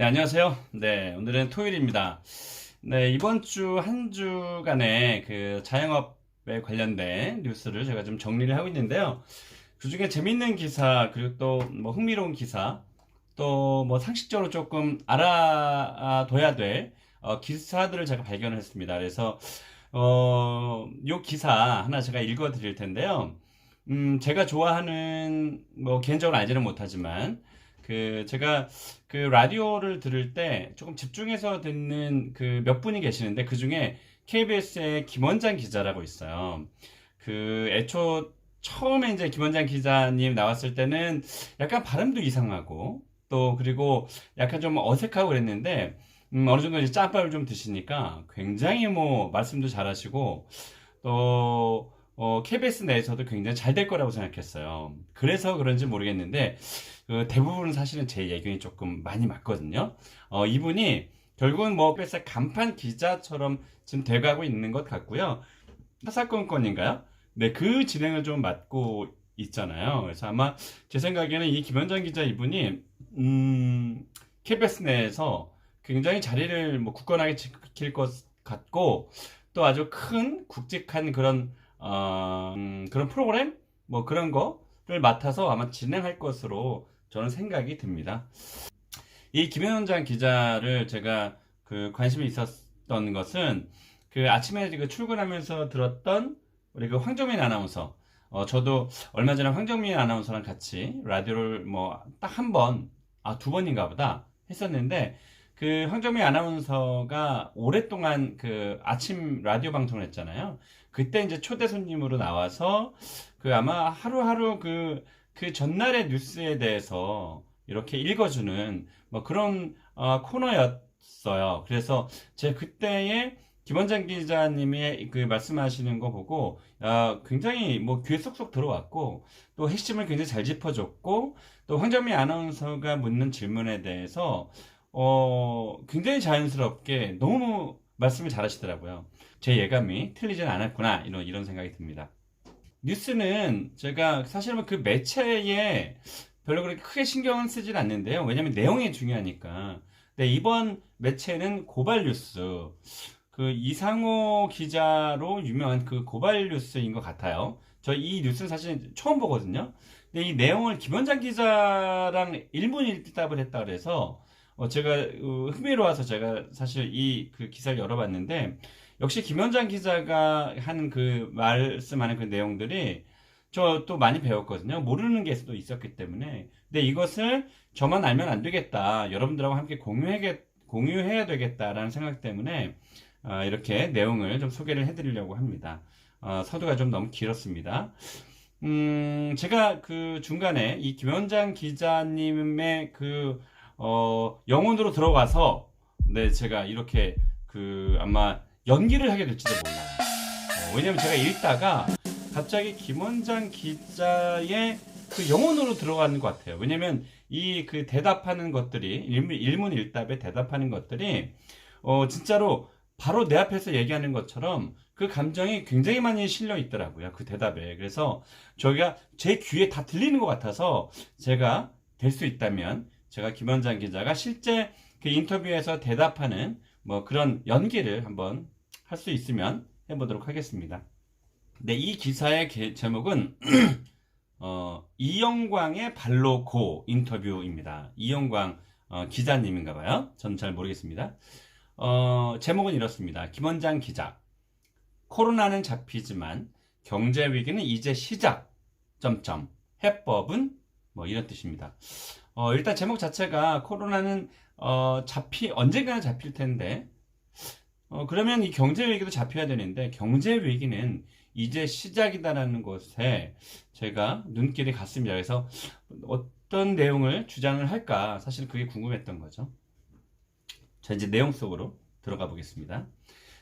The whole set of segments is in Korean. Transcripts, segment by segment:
네, 안녕하세요. 네, 오늘은 토요일입니다. 네, 이번 주 한 주간의 그 자영업에 관련된 뉴스를 제가 좀 정리를 하고 있는데요. 그 중에 재밌는 기사, 그리고 또 뭐 흥미로운 기사, 또 뭐 상식적으로 조금 알아둬야 될 기사들을 제가 발견을 했습니다. 그래서 요 기사 하나 제가 읽어 드릴 텐데요. 제가 좋아하는, 뭐, 개인적으로 알지는 못하지만, 제가 그 라디오를 들을 때 조금 집중해서 듣는 그 몇 분이 계시는데, 그 중에 KBS의 김원장 기자라고 있어요. 애초 처음에 이제 김원장 기자님 나왔을 때는 약간 발음도 이상하고, 또, 그리고 약간 좀 어색하고 그랬는데, 어느 정도 이제 짬밥을 좀 드시니까 굉장히 뭐, 말씀도 잘하시고, 또, KBS 내에서도 굉장히 잘 될 거라고 생각했어요. 그래서 그런지 모르겠는데, 대부분 사실은 제 예견이 조금 많이 맞거든요. 이분이 결국은 뭐, KBS 간판 기자처럼 지금 돼가고 있는 것 같고요. 사사건건인가요? 네, 그 진행을 좀 맡고 있잖아요. 그래서 아마 제 생각에는 이 김현정 기자 이분이, KBS 내에서 굉장히 자리를 뭐 굳건하게 지킬 것 같고, 또 아주 큰 굵직한 그런 프로그램? 뭐 그런 거를 맡아서 아마 진행할 것으로 저는 생각이 듭니다. 이 김현장 기자를 제가 관심이 있었던 것은 아침에 출근하면서 들었던 우리 황정민 아나운서. 저도 얼마 전에 황정민 아나운서랑 같이 라디오를 뭐 딱 한 번, 두 번인가 보다 했었는데, 황정민 아나운서가 오랫동안 아침 라디오 방송을 했잖아요. 그때 이제 초대 손님으로 나와서 아마 하루하루 전날의 뉴스에 대해서 이렇게 읽어주는 뭐 그런 코너였어요. 그래서 제 그때의 김원장 기자님의 말씀하시는 거 보고 굉장히 뭐 귀에 쏙쏙 들어왔고, 또 핵심을 굉장히 잘 짚어줬고, 또 황정민 아나운서가 묻는 질문에 대해서 굉장히 자연스럽게 너무 말씀을 잘하시더라고요. 제 예감이 틀리진 않았구나, 이런 생각이 듭니다. 뉴스는 제가 사실은 그 매체에 별로 그렇게 크게 신경은 쓰진 않는데요. 왜냐면 내용이 중요하니까. 근데 이번 매체는 고발 뉴스, 이상호 기자로 유명한 고발 뉴스인 것 같아요. 저 이 뉴스는 사실 처음 보거든요. 근데 이 내용을 김원장 기자랑 일문일답을 했다 그래서 제가 흥미로워서 제가 사실 기사를 열어봤는데, 역시 김현장 기자가 하는 말씀하는 내용들이 저 또 많이 배웠거든요. 모르는 게 또 있었기 때문에. 근데 이것을 저만 알면 안 되겠다, 여러분들하고 함께 공유해야 되겠다라는 생각 때문에 이렇게 내용을 좀 소개를 해드리려고 합니다. 서두가 좀 너무 길었습니다. 제가 중간에 이 김현장 기자님의 영혼으로 들어가서, 네, 제가 이렇게 아마 연기를 하게 될지도 몰라요. 왜냐면 제가 읽다가 갑자기 김원장 기자의 영혼으로 들어가는 것 같아요. 왜냐면 대답하는 것들이, 일문일답에 대답하는 것들이, 진짜로 바로 내 앞에서 얘기하는 것처럼 그 감정이 굉장히 많이 실려 있더라고요. 그 대답에. 그래서 저희가 제 귀에 다 들리는 것 같아서, 제가 될 수 있다면 제가 김원장 기자가 실제 인터뷰에서 대답하는 뭐 그런 연기를 한번 할 수 있으면 해보도록 하겠습니다. 네, 이 기사의 제목은 이영광의 발로 고 인터뷰입니다. 이영광 기자님인가 봐요. 저는 잘 모르겠습니다. 제목은 이렇습니다. 김원장 기자, 코로나는 잡히지만 경제 위기는 이제 시작. 해법은 뭐 이런 뜻입니다. 일단 제목 자체가 코로나는 언젠가는 잡힐 텐데, 그러면 이 경제 위기도 잡혀야 되는데, 경제 위기는 이제 시작이다라는 것에 제가 눈길이 갔습니다. 그래서 어떤 내용을 주장을 할까, 사실 그게 궁금했던 거죠. 자, 이제 내용 속으로 들어가 보겠습니다.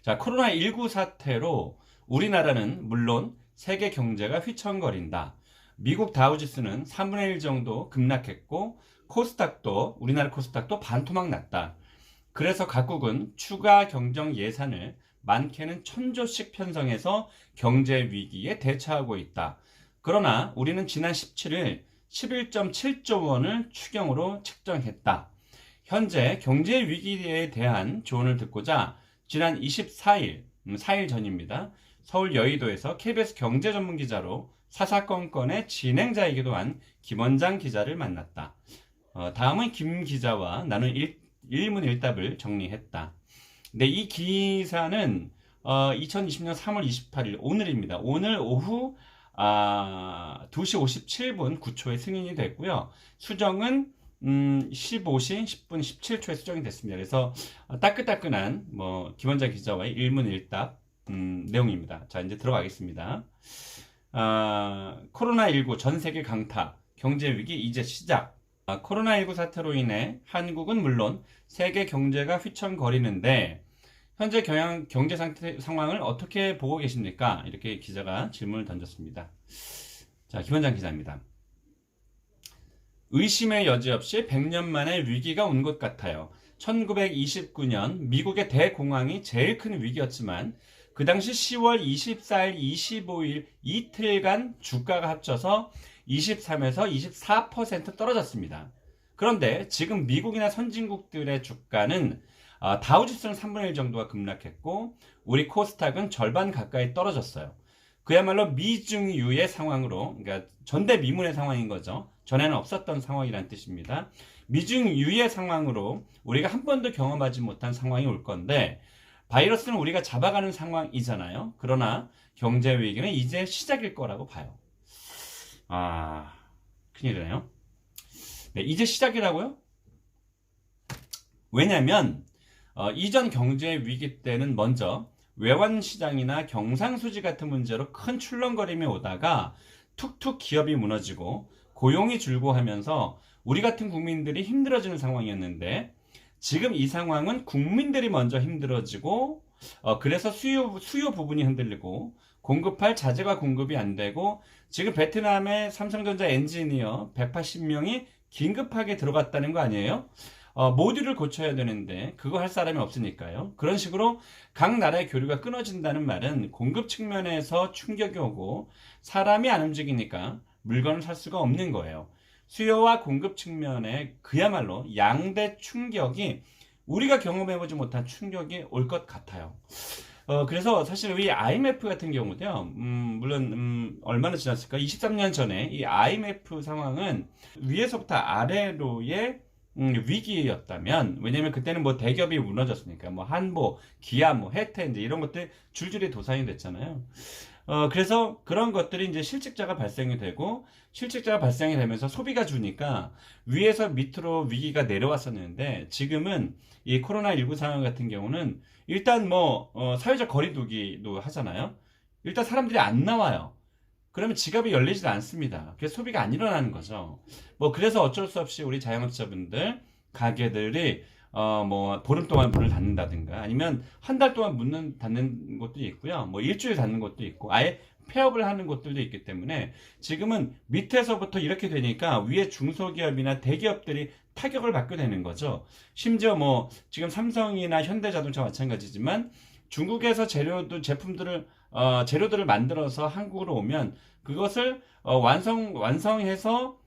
자, 코로나19 사태로 우리나라는 물론 세계 경제가 휘청거린다. 미국 다우지수는 3분의 1 정도 급락했고, 우리나라 코스닥도 반토막 났다. 그래서 각국은 추가 경정 예산을 많게는 1000조씩 편성해서 경제 위기에 대처하고 있다. 그러나 우리는 지난 17일 11.7조 원을 추경으로 책정했다. 현재 경제 위기에 대한 조언을 듣고자 지난 24일, 4일 전입니다. 서울 여의도에서 KBS 경제 전문 기자로 사사건건의 진행자이기도 한 김원장 기자를 만났다. 다음은 김 기자와 나눈 일문일답을 정리했다. 네, 이 기사는 2020년 3월 28일 오늘입니다. 오늘 오후 2시 57분 9초에 승인이 됐고요. 수정은 15시 10분 17초에 수정이 됐습니다. 그래서 따끈따끈한 김원장 기자와의 일문일답 내용입니다. 자, 이제 들어가겠습니다. 코로나19 전 세계 강타, 경제 위기 이제 시작. 코로나19 사태로 인해 한국은 물론 세계 경제가 휘청거리는데 현재 경제 상황을 어떻게 보고 계십니까? 이렇게 기자가 질문을 던졌습니다. 자, 김원장 기자입니다. 의심의 여지 없이 100년 만에 위기가 온 것 같아요. 1929년 미국의 대공황이 제일 큰 위기였지만 그 당시 10월 24일, 25일 이틀간 주가가 합쳐서 23에서 24% 떨어졌습니다. 그런데 지금 미국이나 선진국들의 주가는 다우지수는 3분의 1 정도가 급락했고 우리 코스닥은 절반 가까이 떨어졌어요. 그야말로 미중유의 상황으로, 그러니까 전대미문의 상황인 거죠. 전에는 없었던 상황이란 뜻입니다. 미중유의 상황으로 우리가 한 번도 경험하지 못한 상황이 올 건데 바이러스는 우리가 잡아가는 상황이잖아요. 그러나 경제 위기는 이제 시작일 거라고 봐요. 큰일이네요. 네, 이제 시작이라고요? 왜냐면 이전 경제 위기 때는 먼저 외환 시장이나 경상수지 같은 문제로 큰 출렁거림이 오다가 툭툭 기업이 무너지고 고용이 줄고 하면서 우리 같은 국민들이 힘들어지는 상황이었는데 지금 이 상황은 국민들이 먼저 힘들어지고 그래서 수요 부분이 흔들리고 공급할 자재가 공급이 안 되고 지금 베트남의 삼성전자 엔지니어 180명이 긴급하게 들어갔다는 거 아니에요? 모듈을 고쳐야 되는데 그거 할 사람이 없으니까요. 그런 식으로 각 나라의 교류가 끊어진다는 말은 공급 측면에서 충격이 오고 사람이 안 움직이니까 물건을 살 수가 없는 거예요. 수요와 공급 측면에 그야말로 양대 충격이 우리가 경험해보지 못한 충격이 올 것 같아요. 그래서 사실 이 IMF 같은 경우도요, 물론, 얼마나 지났을까? 23년 전에 이 IMF 상황은 위에서부터 아래로의 위기였다면, 왜냐면 그때는 대기업이 무너졌으니까, 한보, 기아, 혜태, 이제 이런 것들 줄줄이 도산이 됐잖아요. 그래서 그런 것들이 이제 실직자가 발생이 되고, 실직자가 발생이 되면서 소비가 주니까 위에서 밑으로 위기가 내려왔었는데, 지금은 이 코로나19 상황 같은 경우는 일단 사회적 거리두기도 하잖아요. 일단 사람들이 안 나와요. 그러면 지갑이 열리지도 않습니다. 그래서 소비가 안 일어나는 거죠. 그래서 어쩔 수 없이 우리 자영업자분들, 가게들이 보름 동안 문을 닫는다든가 아니면 한 달 동안 문을 닫는 곳도 있고요. 일주일 닫는 곳도 있고 아예 폐업을 하는 곳들도 있기 때문에 지금은 밑에서부터 이렇게 되니까 위에 중소기업이나 대기업들이 타격을 받게 되는 거죠. 심지어 지금 삼성이나 현대자동차 마찬가지지만 중국에서 제품들을 재료들을 만들어서 한국으로 오면 그것을 완성해서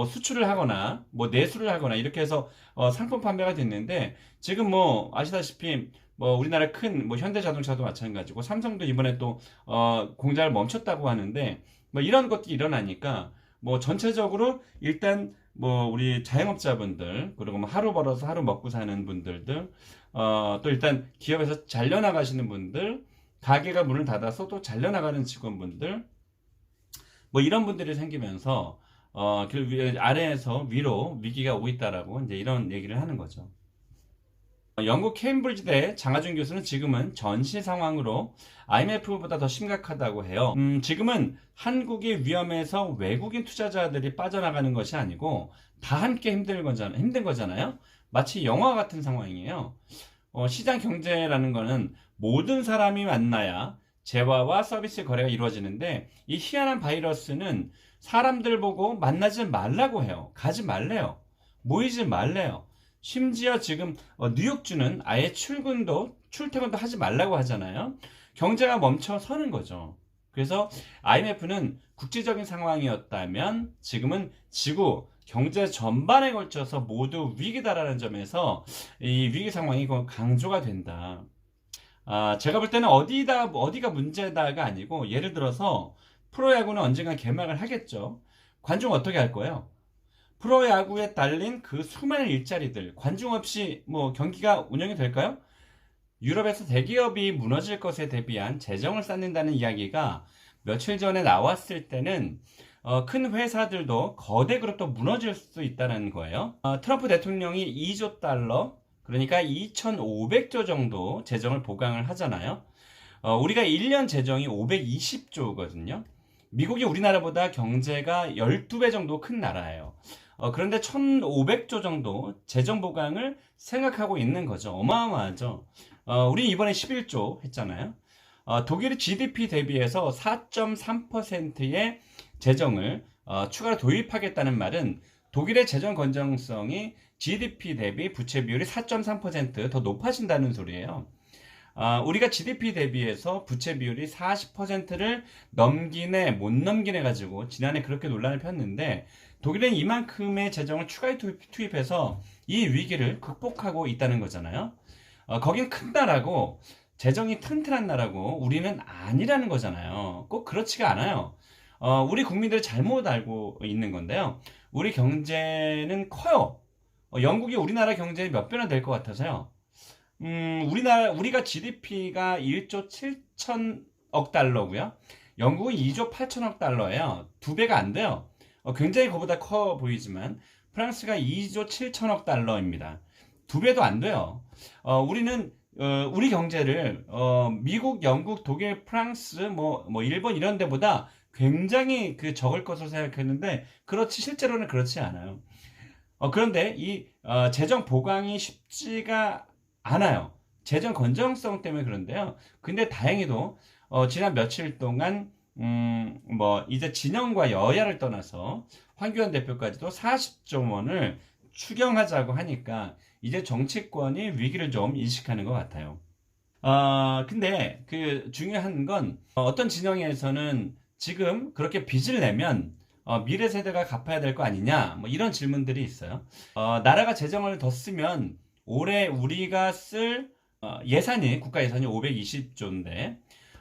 수출을 하거나 내수를 하거나 이렇게 해서 상품 판매가 됐는데 지금 아시다시피 우리나라 큰 현대자동차도 마찬가지고 삼성도 이번에 또 공장을 멈췄다고 하는데 이런 것들이 일어나니까 전체적으로 일단 우리 자영업자분들 그리고 하루 벌어서 하루 먹고 사는 분들들 또 일단 기업에서 잘려나가시는 분들 가게가 문을 닫아서 또 잘려나가는 직원분들 이런 분들이 생기면서 아래에서 위로 위기가 오고 있다라고 이제 이런 얘기를 하는 거죠. 영국 케임브리지대 장하준 교수는 지금은 전시 상황으로 IMF보다 더 심각하다고 해요. 지금은 한국이 위험해서 외국인 투자자들이 빠져나가는 것이 아니고 다 함께 힘든 거잖아요. 마치 영화 같은 상황이에요. 시장 경제라는 거는 모든 사람이 만나야 재화와 서비스 거래가 이루어지는데 이 희한한 바이러스는 사람들 보고 만나지 말라고 해요. 가지 말래요. 모이지 말래요. 심지어 지금 뉴욕주는 아예 출퇴근도 하지 말라고 하잖아요. 경제가 멈춰서는 거죠. 그래서 IMF는 국제적인 상황이었다면 지금은 지구 경제 전반에 걸쳐서 모두 위기다라는 점에서 이 위기 상황이 강조가 된다. 제가 볼 때는 어디가 문제다가 아니고, 예를 들어서 프로야구는 언젠가 개막을 하겠죠. 관중 어떻게 할 거예요? 프로야구에 딸린 그 수많은 일자리들, 관중 없이 뭐 경기가 운영이 될까요? 유럽에서 대기업이 무너질 것에 대비한 재정을 쌓는다는 이야기가 며칠 전에 나왔을 때는 큰 회사들도 거대 그룹도 무너질 수 있다는 거예요. 트럼프 대통령이 2조 달러, 그러니까 2,500조 정도 재정을 보강을 하잖아요. 우리가 1년 재정이 520조거든요. 미국이 우리나라보다 경제가 12배 정도 큰 나라예요. 그런데 1,500조 정도 재정 보강을 생각하고 있는 거죠. 어마어마하죠. 우리 이번에 11조 했잖아요. 독일이 GDP 대비해서 4.3%의 재정을 추가로 도입하겠다는 말은 독일의 재정 건전성이 GDP 대비 부채 비율이 4.3% 더 높아진다는 소리예요. 우리가 GDP 대비해서 부채 비율이 40%를 넘기네 못 넘기네 가지고 지난해 그렇게 논란을 폈는데, 독일은 이만큼의 재정을 추가 투입해서 이 위기를 극복하고 있다는 거잖아요. 거긴 큰 나라고 재정이 튼튼한 나라고 우리는 아니라는 거잖아요. 꼭 그렇지가 않아요. 우리 국민들이 잘못 알고 있는 건데요. 우리 경제는 커요. 영국이 우리나라 경제의 몇 배나 될 것 같아서요. 우리가 GDP가 1조 7천억 달러고요. 영국은 2조 8천억 달러예요. 2배가 안 돼요. 굉장히 그보다 커 보이지만 프랑스가 2조 7천억 달러입니다. 2배도 안 돼요. 우리는 우리 경제를 미국, 영국, 독일, 프랑스, 뭐 일본 이런 데보다 굉장히 적을 것으로 생각했는데, 그렇지 실제로는 그렇지 않아요. 그런데 이 재정 보강이 쉽지가 않아요. 재정 건전성 때문에 그런데요. 근데 다행히도 지난 며칠 동안 이제 진영과 여야를 떠나서 황교안 대표까지도 40조 원을 추경하자고 하니까 이제 정치권이 위기를 좀 인식하는 것 같아요. 근데 중요한 건 어떤 진영에서는 지금 그렇게 빚을 내면 미래 세대가 갚아야 될 거 아니냐, 뭐 이런 질문들이 있어요. 나라가 재정을 더 쓰면 올해 우리가 쓸 예산이, 국가 예산이 520조인데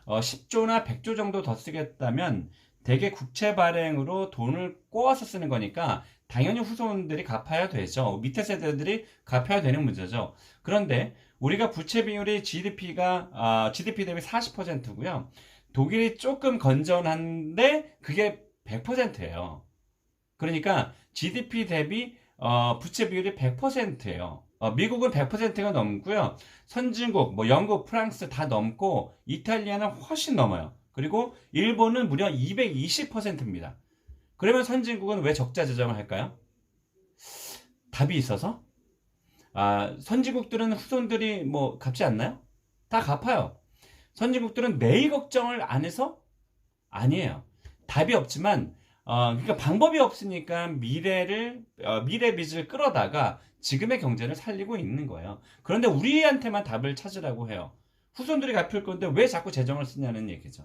10조나 100조 정도 더 쓰겠다면 대개 국채 발행으로 돈을 꼬아서 쓰는 거니까 당연히 후손들이 갚아야 되죠. 밑에 세대들이 갚아야 되는 문제죠. 그런데 우리가 부채 비율이 GDP 대비 40%고요. 독일이 조금 건전한데 그게 100%예요. 그러니까 GDP 대비 부채 비율이 100%예요. 미국은 100%가 넘고요. 선진국, 영국, 프랑스 다 넘고, 이탈리아는 훨씬 넘어요. 그리고 일본은 무려 220%입니다. 그러면 선진국은 왜 적자 재정을 할까요? 답이 있어서? 선진국들은 후손들이 갚지 않나요? 다 갚아요. 선진국들은 내일 걱정을 안 해서? 아니에요. 답이 없지만, 그러니까 방법이 없으니까 미래 빚을 끌어다가 지금의 경제를 살리고 있는 거예요. 그런데 우리한테만 답을 찾으라고 해요. 후손들이 갚을 건데 왜 자꾸 재정을 쓰냐는 얘기죠.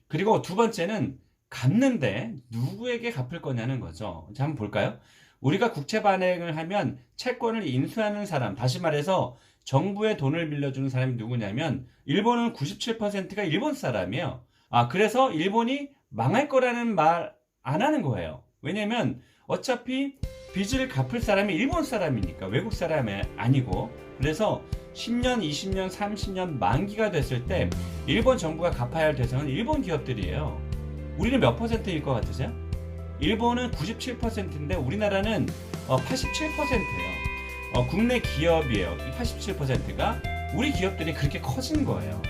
그리고 두 번째는 갚는데 누구에게 갚을 거냐는 거죠. 자, 한번 볼까요? 우리가 국채 발행을 하면 채권을 인수하는 사람, 다시 말해서 정부에 돈을 빌려주는 사람이 누구냐면 일본은 97%가 일본 사람이에요. 그래서 일본이 망할 거라는 말 안 하는 거예요. 왜냐면 어차피 빚을 갚을 사람이 일본 사람이니까, 외국 사람이 아니고. 그래서 10년, 20년, 30년 만기가 됐을 때 일본 정부가 갚아야 할 대상은 일본 기업들이에요. 우리는 몇 퍼센트일 것 같으세요? 일본은 97%인데 우리나라는 87%예요. 국내 기업이에요. 이 87%가 우리 기업들이 그렇게 커진 거예요.